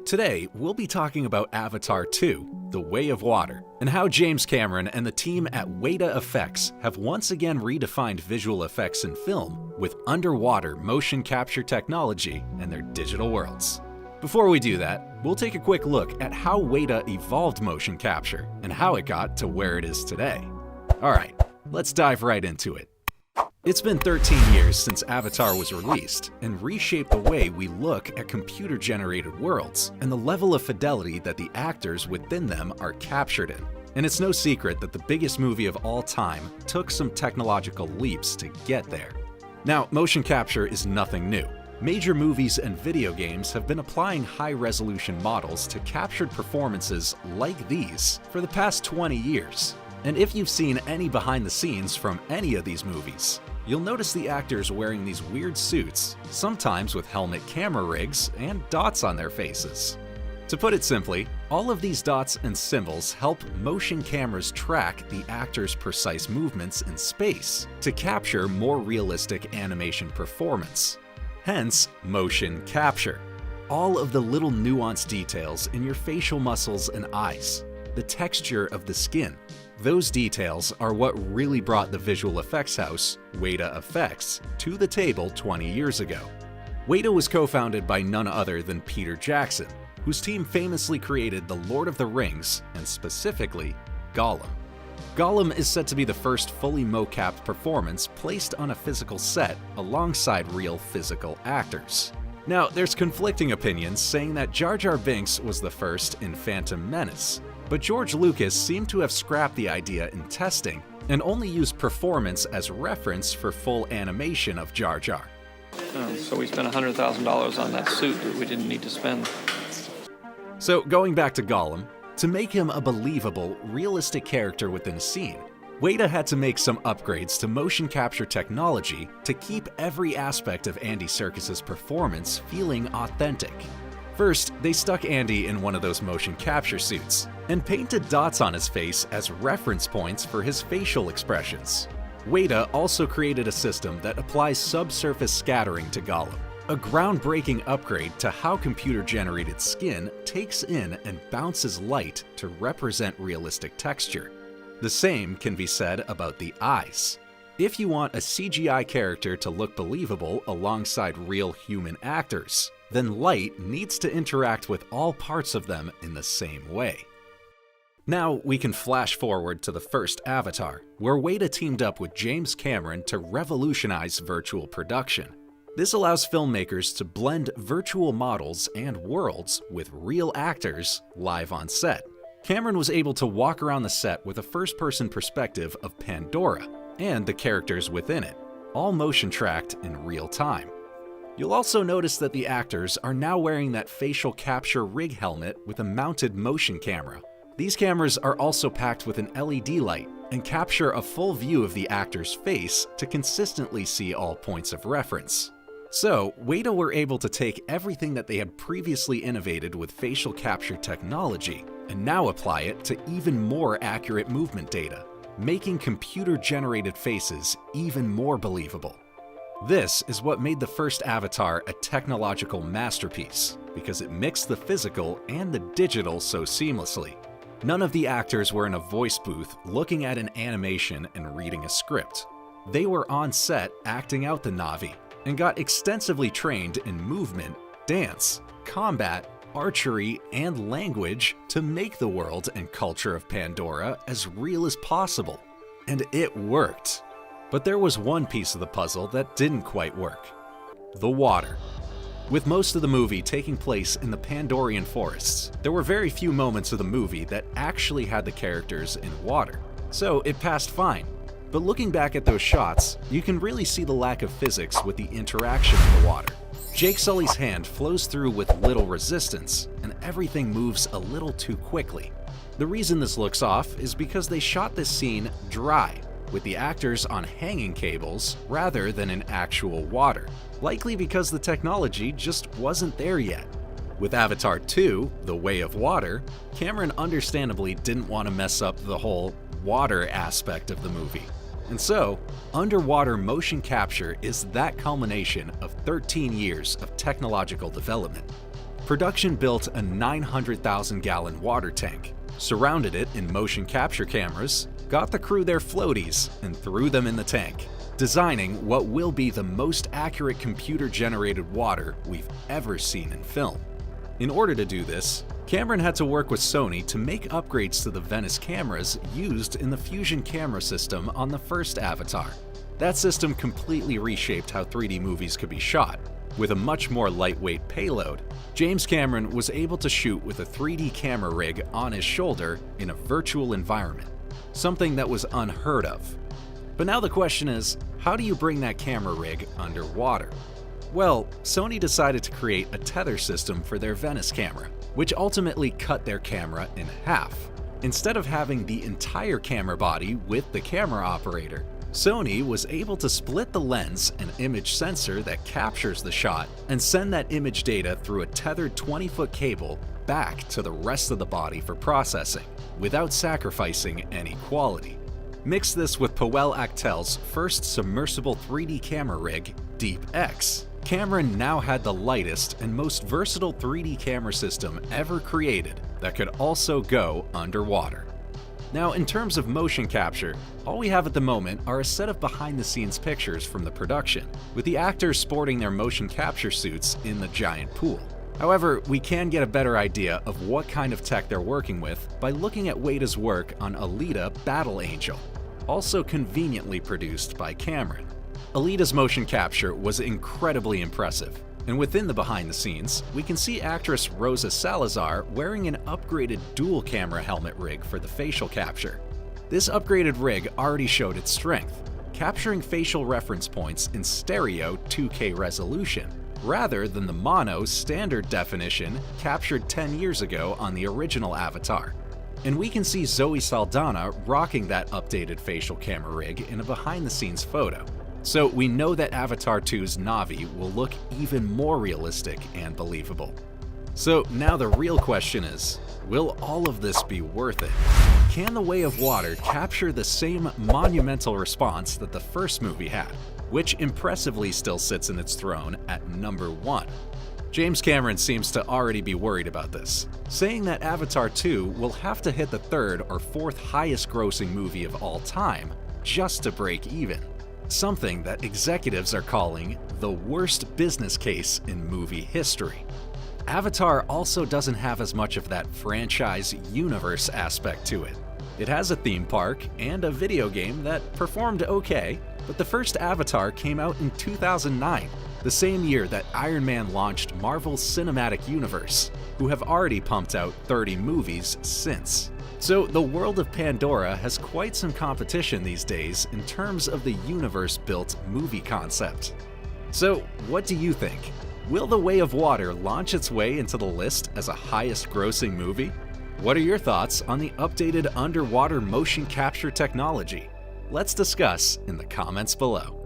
Today, we'll be talking about Avatar 2, The Way of Water, and how James Cameron and the team at Weta Effects have once again redefined visual effects in film with underwater motion capture technology and their digital worlds. Before we do that, we'll take a quick look at how Weta evolved motion capture and how it got to where it is today. Alright, let's dive right into it. It's been 13 years since Avatar was released and reshaped the way we look at computer-generated worlds and the level of fidelity that the actors within them are captured in. And it's no secret that the biggest movie of all time took some technological leaps to get there. Now, motion capture is nothing new. Major movies and video games have been applying high-resolution models to captured performances like these for the past 20 years. And if you've seen any behind the scenes from any of these movies, you'll notice the actors wearing these weird suits, sometimes with helmet camera rigs and dots on their faces. To put it simply, all of these dots and symbols help motion cameras track the actors' precise movements in space to capture more realistic animation performance. Hence, motion capture. All of the little nuanced details in your facial muscles and eyes, the texture of the skin. Those details are what really brought the visual effects house, Weta Effects, to the table 20 years ago. Weta was co-founded by none other than Peter Jackson, whose team famously created The Lord of the Rings and specifically Gollum. Gollum is said to be the first fully mo-capped performance placed on a physical set alongside real physical actors. Now, there's conflicting opinions saying that Jar Jar Binks was the first in Phantom Menace, but George Lucas seemed to have scrapped the idea in testing and only used performance as reference for full animation of Jar Jar. So we spent $100,000 on that suit that we didn't need to spend. So going back to Gollum, to make him a believable, realistic character within a scene, Weta had to make some upgrades to motion capture technology to keep every aspect of Andy Serkis's performance feeling authentic. First, they stuck Andy in one of those motion capture suits and painted dots on his face as reference points for his facial expressions. Weta also created a system that applies subsurface scattering to Gollum, a groundbreaking upgrade to how computer-generated skin takes in and bounces light to represent realistic texture. The same can be said about the eyes. If you want a CGI character to look believable alongside real human actors, then light needs to interact with all parts of them in the same way. Now we can flash forward to the first Avatar, where Weta teamed up with James Cameron to revolutionize virtual production. This allows filmmakers to blend virtual models and worlds with real actors live on set. Cameron was able to walk around the set with a first-person perspective of Pandora and the characters within it, all motion tracked in real time. You'll also notice that the actors are now wearing that facial capture rig helmet with a mounted motion camera. These cameras are also packed with an LED light and capture a full view of the actor's face to consistently see all points of reference. So, Weta were able to take everything that they had previously innovated with facial capture technology and now apply it to even more accurate movement data, making computer-generated faces even more believable. This is what made the first Avatar a technological masterpiece, because it mixed the physical and the digital so seamlessly. None of the actors were in a voice booth looking at an animation and reading a script. They were on set acting out the Na'vi and got extensively trained in movement, dance, combat, archery, and language to make the world and culture of Pandora as real as possible. And it worked. But there was one piece of the puzzle that didn't quite work: the water. With most of the movie taking place in the Pandorian forests, there were very few moments of the movie that actually had the characters in water, so it passed fine. But looking back at those shots, you can really see the lack of physics with the interaction of the water. Jake Sully's hand flows through with little resistance, and everything moves a little too quickly. The reason this looks off is because they shot this scene dry, with the actors on hanging cables rather than in actual water, likely because the technology just wasn't there yet. With Avatar 2, The Way of Water, Cameron understandably didn't want to mess up the whole water aspect of the movie. And so, underwater motion capture is that culmination of 13 years of technological development. Production built a 900,000-gallon water tank, surrounded it in motion capture cameras, got the crew their floaties, and threw them in the tank, designing what will be the most accurate computer-generated water we've ever seen in film. In order to do this, Cameron had to work with Sony to make upgrades to the Venice cameras used in the Fusion camera system on the first Avatar. That system completely reshaped how 3D movies could be shot. With a much more lightweight payload, James Cameron was able to shoot with a 3D camera rig on his shoulder in a virtual environment, something that was unheard of. But now the question is, how do you bring that camera rig underwater? Well, Sony decided to create a tether system for their Venice camera, which ultimately cut their camera in half. Instead of having the entire camera body with the camera operator, Sony was able to split the lens and image sensor that captures the shot and send that image data through a tethered 20-foot cable back to the rest of the body for processing, without sacrificing any quality. Mix this with Powell Actel's first submersible 3D camera rig, Deep X. Cameron now had the lightest and most versatile 3D camera system ever created that could also go underwater. Now, in terms of motion capture, all we have at the moment are a set of behind-the-scenes pictures from the production, with the actors sporting their motion capture suits in the giant pool. However, we can get a better idea of what kind of tech they're working with by looking at Wada's work on Alita: Battle Angel, also conveniently produced by Cameron. Alita's motion capture was incredibly impressive, and within the behind-the-scenes, we can see actress Rosa Salazar wearing an upgraded dual-camera helmet rig for the facial capture. This upgraded rig already showed its strength, capturing facial reference points in stereo 2K resolution, rather than the mono standard definition captured 10 years ago on the original Avatar. And we can see Zoe Saldana rocking that updated facial camera rig in a behind-the-scenes photo. So we know that Avatar 2's Na'vi will look even more realistic and believable. So now the real question is, will all of this be worth it? Can The Way of Water capture the same monumental response that the first movie had, which impressively still sits in its throne at number 1? James Cameron seems to already be worried about this, saying that Avatar 2 will have to hit the 3rd or 4th highest grossing movie of all time just to break even. Something that executives are calling the worst business case in movie history. Avatar also doesn't have as much of that franchise universe aspect to it. It has a theme park and a video game that performed okay, but the first Avatar came out in 2009, the same year that Iron Man launched Marvel's Cinematic Universe, who have already pumped out 30 movies since. So the world of Pandora has quite some competition these days in terms of the universe-built movie concept. So what do you think? Will The Way of Water launch its way into the list as a highest-grossing movie? What are your thoughts on the updated underwater motion capture technology? Let's discuss in the comments below.